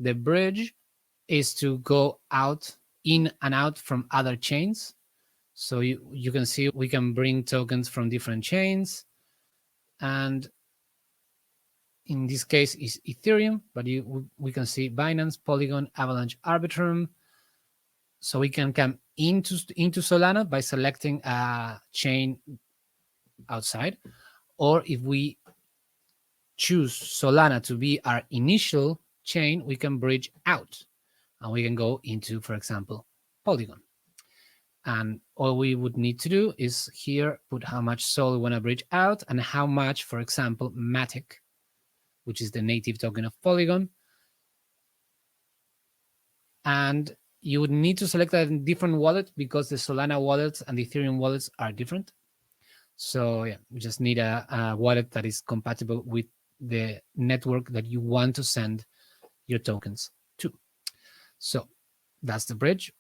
The bridge is to go out, in and out from other chains. So you can see we can bring tokens from different chains. And in this case is Ethereum, but we can see Binance, Polygon, Avalanche, Arbitrum. So we can come into Solana by selecting a chain outside, or if we choose Solana to be our initial chain, we can bridge out and we can go into, for example, Polygon. And all we would need to do is here put how much Sol we want to bridge out and how much, for example, Matic, which is the native token of Polygon. And you would need to select a different wallet because the Solana wallets and the Ethereum wallets are different. So yeah, you just need a wallet that is compatible with the network that you want to send your tokens to. So that's the bridge.